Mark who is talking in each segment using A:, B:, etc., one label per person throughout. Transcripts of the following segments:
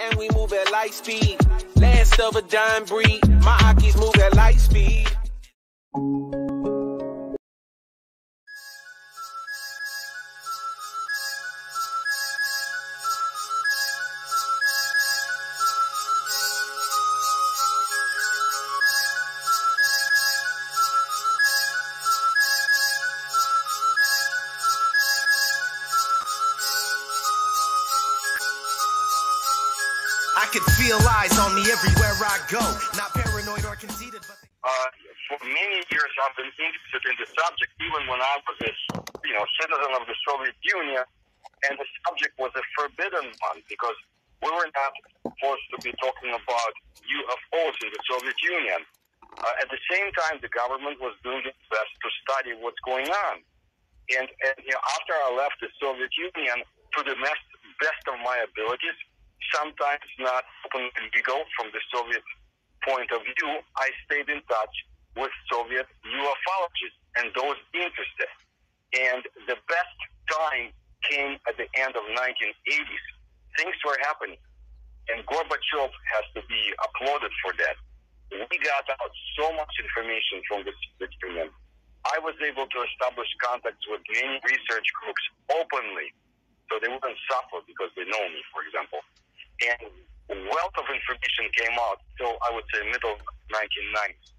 A: And we move at light speed. Last of a dying breed. My Akis move at light speed.
B: I can feel eyes on me everywhere I go. Not paranoid or conceited, but
C: for many years I've been interested in the subject, even when I was a citizen of the Soviet Union, and the subject was a forbidden one because we were not supposed to be talking about UFOs in the Soviet Union. At the same time, the government was doing its best to study what's going on. And after I left the Soviet Union, to the best of my abilities, sometimes not open and legal from the Soviet point of view, I stayed in touch with Soviet ufologists and those interested. And the best time came at the end of 1980s. Things were happening, and Gorbachev has to be applauded for that. We got out so much information from the Soviet Union. I was able to establish contacts with many research groups openly, so they wouldn't suffer because they know me, for example. And a wealth of information came out till, I would say, middle 1990s.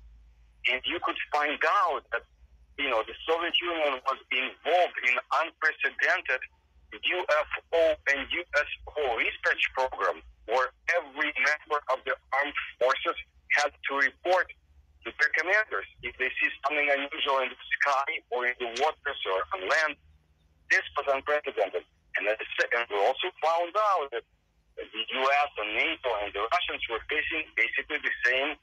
C: And you could find out that, the Soviet Union was involved in unprecedented UFO and USO research program where every member of the armed forces had to report to their commanders if they see something unusual in the sky or in the waters or on land. This was unprecedented. And we also found out that the U.S. and NATO and the Russians were facing basically the same,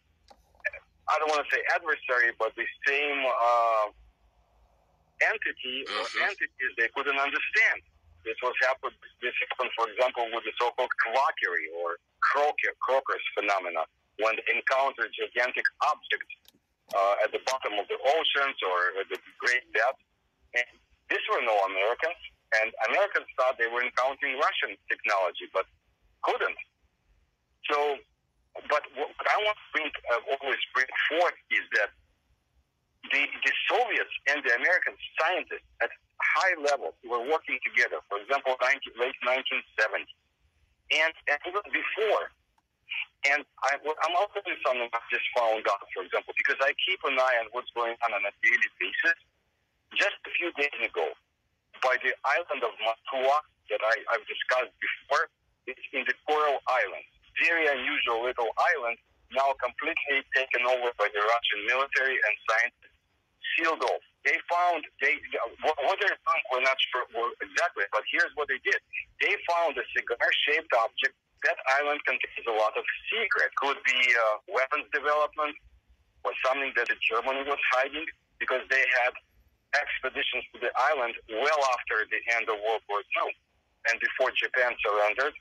C: I don't want to say adversary, but the same entity or entities they couldn't understand. This happened, for example, with the so-called quackery or Crocus phenomena, when they encountered gigantic objects at the bottom of the oceans or at the great depths. And these were no Americans, and Americans thought they were encountering Russian technology, but couldn't. So, but what I want to always bring forth is that the Soviets and the American scientists at high levels were working together. For example, late 1970s, and even before. And I'm also doing something I just found out, for example, because I keep an eye on what's going on a daily basis. Just a few days ago, by the island of Matua that I've discussed before, it's in the Coral Islands. Very unusual little island, now completely taken over by the Russian military and scientists, sealed off. They found, what they're doing, we're not sure exactly, but here's what they did. They found a cigar-shaped object. That island contains a lot of secret. Could be weapons development or something that Germany was hiding, because they had expeditions to the island well after the end of World War II and before Japan surrendered.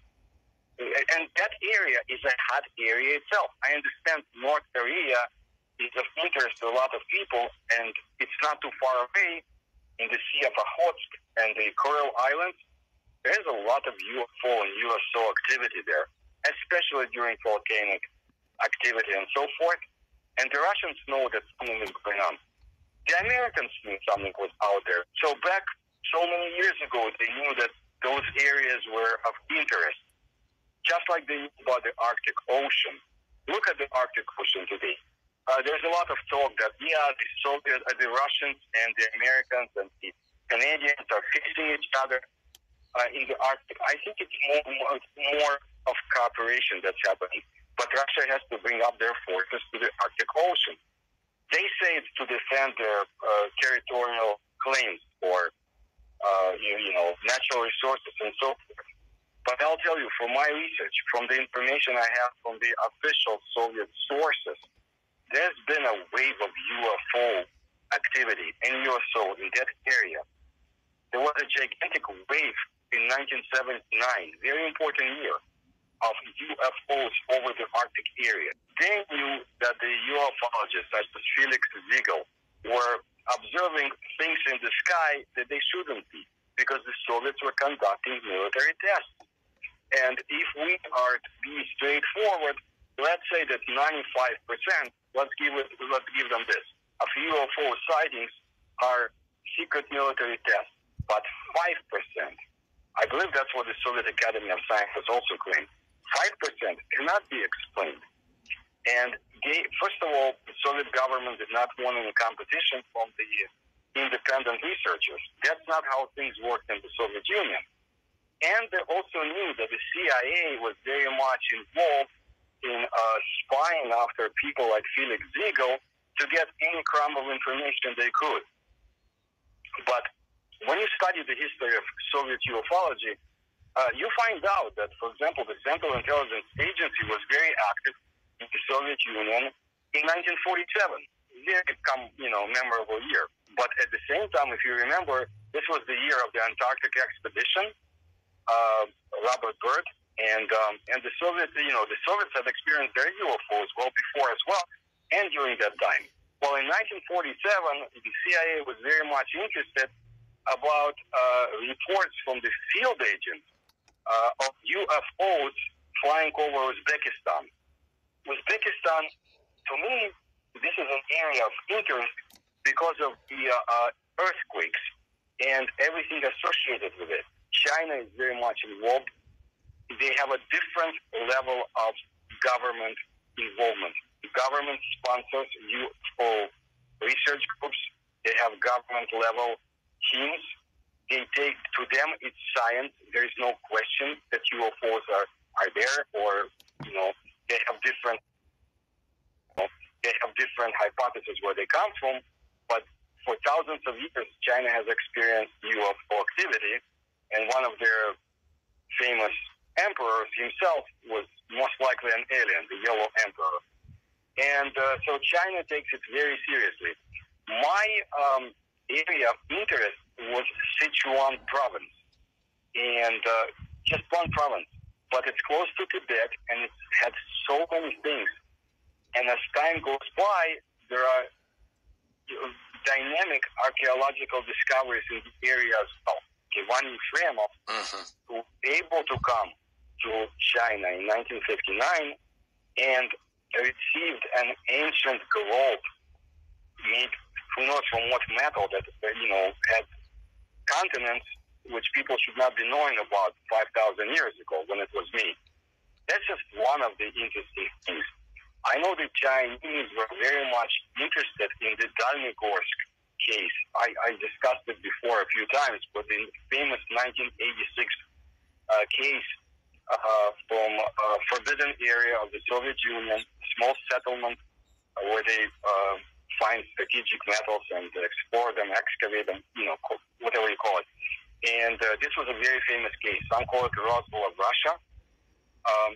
C: And that area is a hot area itself. I understand North Korea is of interest to a lot of people, and it's not too far away in the Sea of Okhotsk and the Coral Islands. There's a lot of UFO and USO activity there, especially during volcanic activity and so forth. And the Russians know that something is going on. The Americans knew something was out there. So back so many years ago, they knew that those areas were of interest. Just like they knew about the Arctic Ocean. Look at the Arctic Ocean today. There's a lot of talk that, the Russians and the Americans and the Canadians are facing each other in the Arctic. I think it's more of cooperation that's happening. But Russia has to bring up their forces to the Arctic Ocean. They say it's to defend their territorial claims or, natural resources and so forth. But I'll tell you, from my research, from the information I have from the official Soviet sources, there's been a wave of UFO activity and USO in that area. There was a gigantic wave in 1979, very important year, of UFOs over the Arctic area. They knew that the ufologists, such as Felix Ziegel, were observing things in the sky that they shouldn't be, because the Soviets were conducting military tests. And if we are to be straightforward, let's say that 95%, let's give them this. Of UFO sightings are secret military tests, but 5%, I believe that's what the Soviet Academy of Sciences also claimed, 5% cannot be explained. And first of all, the Soviet government did not want any competition from the independent researchers. That's not how things worked in the Soviet Union. And they also knew that the CIA was very much involved in spying after people like Felix Ziegel to get any crumb of information they could. But when you study the history of Soviet ufology, you find out that, for example, the Central Intelligence Agency was very active in the Soviet Union in 1947. Very memorable year. But at the same time, if you remember, this was the year of the Antarctic expedition. Robert Byrd and the Soviets, the Soviets had experienced their UFOs well before as well, and during that time. Well, in 1947, the CIA was very much interested about reports from the field agents of UFOs flying over Uzbekistan. Uzbekistan, to me, this is an area of interest because of the earthquakes and everything associated with it. China is very much involved. They have a different level of government involvement. The government sponsors UFO research groups. They have government-level teams. They take, to them, it's science. There is no question that UFOs are there, or they have different hypotheses where they come from. But for thousands of years, China has experienced UFO activity. And one of their famous emperors himself was most likely an alien, the Yellow Emperor. And so China takes it very seriously. My area of interest was Sichuan province. And just one province. But it's close to Tibet, and it's had so many things. And as time goes by, there are dynamic archaeological discoveries in the area as well. One Infront who was able to come to China in 1959 and received an ancient globe made, who knows from what metal, that had continents which people should not be knowing about 5,000 years ago when it was made. That's just one of the interesting things. I know the Chinese were very much interested in the Dalnegorsk case. I discussed it before a few times, but the famous 1986 case from a forbidden area of the Soviet Union, small settlement where they find strategic metals and explore them, excavate them, whatever you call it. And this was a very famous case. Some call it the Roswell of Russia.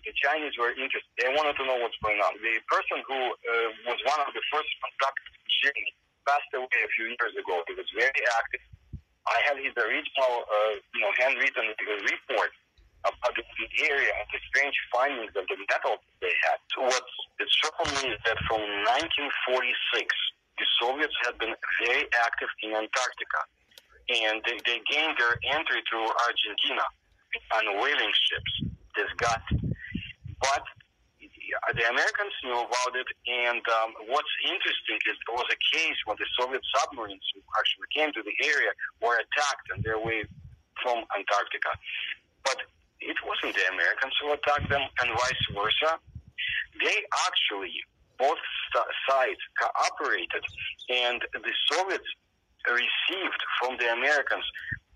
C: The Chinese were interested. They wanted to know what's going on. The person who was one of the first conductors, Denie, passed away a few years ago. He was very active. I have his original, handwritten report about the area and the strange findings of the metal they had. So what's troubled me is that from 1946, the Soviets had been very active in Antarctica, and they gained their entry through Argentina on whaling ships. But the Americans knew about it, and what's interesting is there was a case when the Soviet submarines who actually came to the area were attacked on their way from Antarctica. But it wasn't the Americans who attacked them, and vice versa. They actually, both sides cooperated, and the Soviets received from the Americans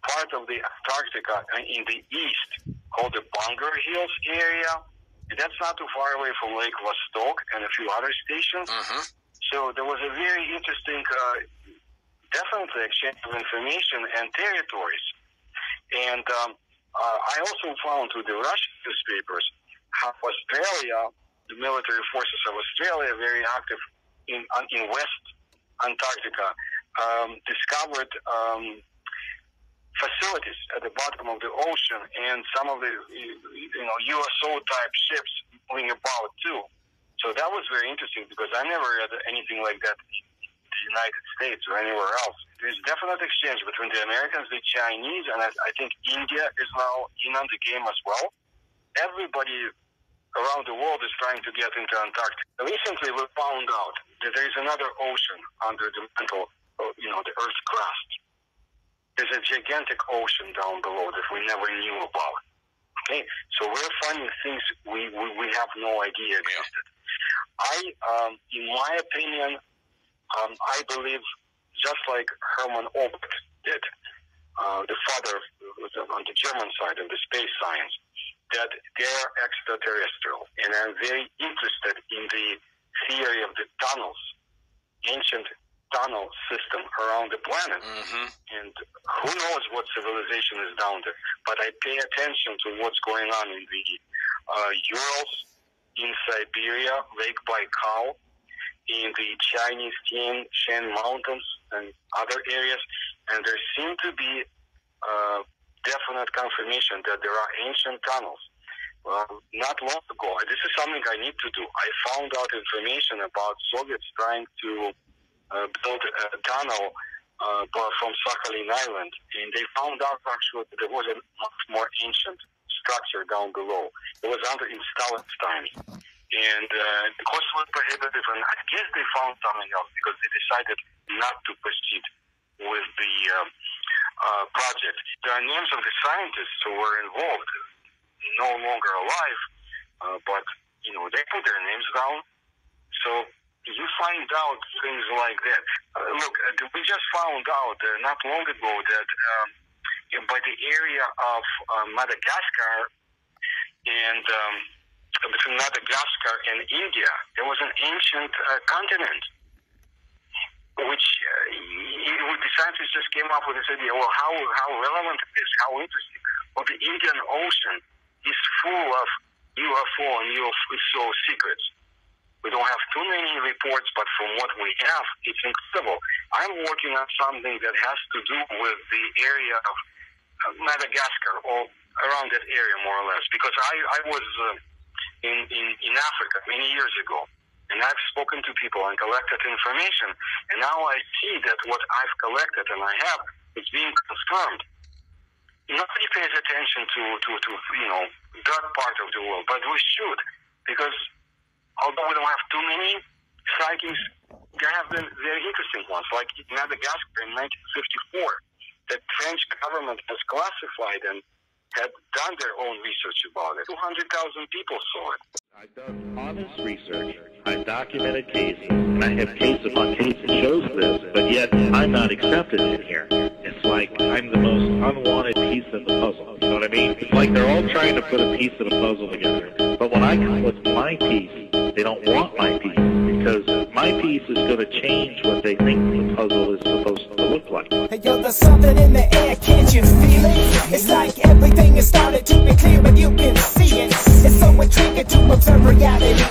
C: part of the Antarctica in the east, called the Bunker Hills area. That's not too far away from Lake Vostok and a few other stations. So there was a very interesting, definitely exchange of information and territories. And I also found through the Russian newspapers how Australia, the military forces of Australia, very active in West Antarctica, discovered facilities at the bottom of the ocean, and some of the USO type ships moving about too. So that was very interesting because I never read anything like that in the United States or anywhere else. There's definite exchange between the Americans, the Chinese, and I think India is now in on the game as well. everybody around the world is trying to get into Antarctica. Recently, we found out that there is another ocean under the mantle, the Earth's crust. There's a gigantic ocean down below that we never knew about. Okay, so we're finding things we have no idea existed. In my opinion, I believe, just like Hermann Oberth did, the father on the German side of the space science, that they're extraterrestrial, and I'm very interested in the theory of the tunnels, ancient tunnel system around the planet. Mm-hmm. And who knows what civilization is down there, but I pay attention to what's going on in the Urals, in Siberia, Lake Baikal, in the Chinese Tian Mountains and other areas, and there seem to be definite confirmation that there are ancient tunnels. Not long ago, this is something I need to do. I found out information about Soviets trying to build a tunnel from Sakhalin Island, and they found out actually that there was a much more ancient structure down below. It was in Stalin's time, and the cost was prohibitive, and I guess they found something else because they decided not to proceed with the project. There are names of the scientists who were involved, no longer alive, but they put their names down. So you find out things like that. Look, we just found out not long ago that by the area of Madagascar and between Madagascar and India, there was an ancient continent, which the scientists just came up with this idea. Well, how relevant it is, how interesting. Well, the Indian Ocean is full of UFO and UFO secrets. We don't have too many reports, but from what we have, it's incredible. I'm working on something that has to do with the area of Madagascar, or around that area more or less, because I was in Africa many years ago, and I've spoken to people and collected information, and now I see that what I've collected and I have is being confirmed. Nobody pays attention to that part of the world, but we should, because although we don't have too many sightings, there have been very interesting ones, like in Madagascar in 1954. The French government has classified and had done their own research about it. 200,000 people saw it.
D: I've done honest research, I've documented cases, and I have case upon case that shows this, but yet I'm not accepted in here. It's like I'm the most unwanted piece of the puzzle. You know what I mean? It's like they're all trying to put a piece of the puzzle together. But when I come with my piece, they don't want my piece, because my piece is going to change what they think the puzzle is supposed to look like.
E: Hey yo, there's something in the air, can't you feel it? It's like everything has started to be clear, but you can see it. It's so intriguing to observe reality.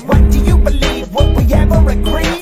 E: What do you believe? Would we ever agree?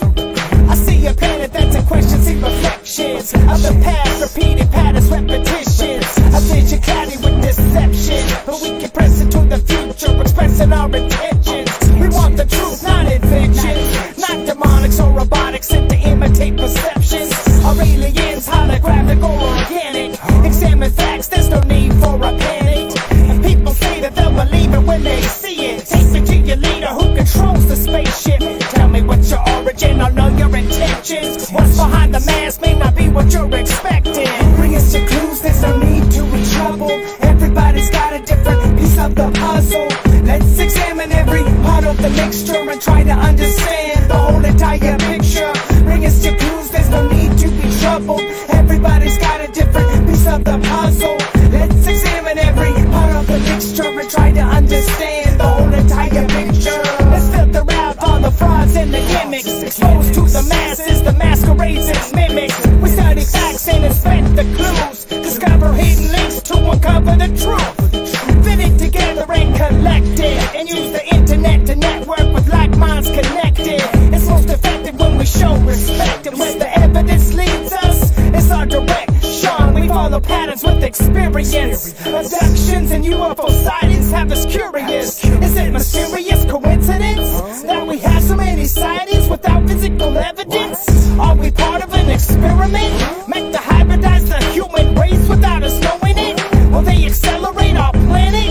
E: I see a planet that's in question, see reflections of the past, repeated patterns, repetitions. A vision cloudy with deception, but we can press into the future, expressing our intentions. We want the truth, not inventions, not demonics or robotics sent to imitate perceptions. Are aliens holographic or organic? Examine facts, there's no need for a panic. And people say that they'll believe it when they see it. Take me to your leader who controls the spaceship. Tell me what's your origin, I'll know your intentions. What's behind the mask may not be what you're expecting. Bring us your clues, there's no need to be troubled. Everybody's got a different piece of the puzzle. Let's examine every part of the mixture and try to understand the whole entire picture. Bring us your clues, there's no need to be troubled. Everybody's got a different piece of the puzzle. Let's examine every part of the mixture and try to understand the whole entire picture. Let's filter out all the frauds and the gimmicks. Exposed to the masses, the masquerades and mimics. We study facts and inspect the clues. Discover hidden links to uncover the truth. Fit it together and collect it, and use the internet to network with like minds connected. It's most effective when we show respect, and where the evidence leads us, it's our direction. We follow patterns with experience. Abductions and UFO sightings have us curious. Is it mysterious coincidence that we have so many sightings without physical evidence? Are we part of an experiment meant to hybridize the human race without us knowing it? Will they accelerate our planet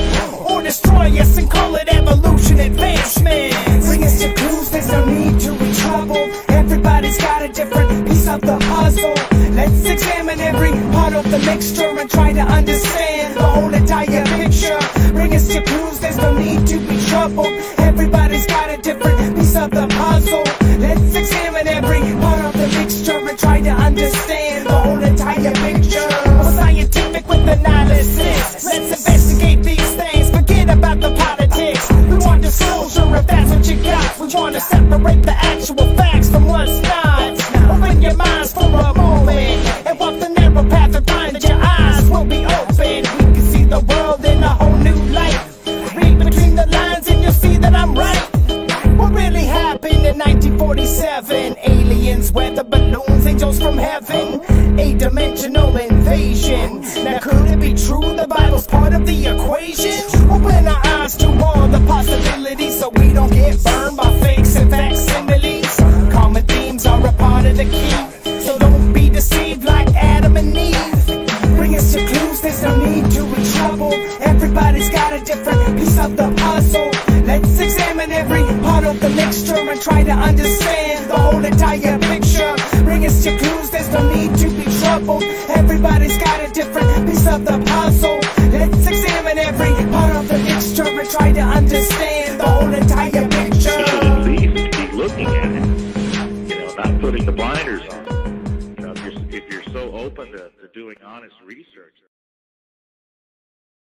E: or destroy the mixture and try to understand the whole entire picture. Bring us your clues, there's no need to be troubled. Everybody's got a different piece of the puzzle. Let's examine every part of the mixture and try to understand the whole entire picture. We're scientific with analysis. Let's investigate these things, forget about the politics. We want disclosure if that's what you got. We want to separate the actual facts from what's not. Open your minds for a moment and walk the narrow path and find that your eyes will be open. We can see the world in a whole new light. Read between the lines and you'll see that I'm right. What really happened in 1947? Aliens, weather balloons, angels from heaven, a dimensional invasion. Now could it be true the Bible's part of the equation? Open our eyes to all the possibilities so we don't get burned by fakes and facsimiles. Common themes are a part of the key, so don't be deceived like Adam and Eve. Bring us your clues, there's no need to be troubled. Everybody's got a different piece of the puzzle. Let's examine every part of the mixture and try to understand the whole entire picture. Bring us your clues, there's no need to be troubled. Everybody's got a different piece of the puzzle. Let's examine every part of the mixture and try to understand the whole entire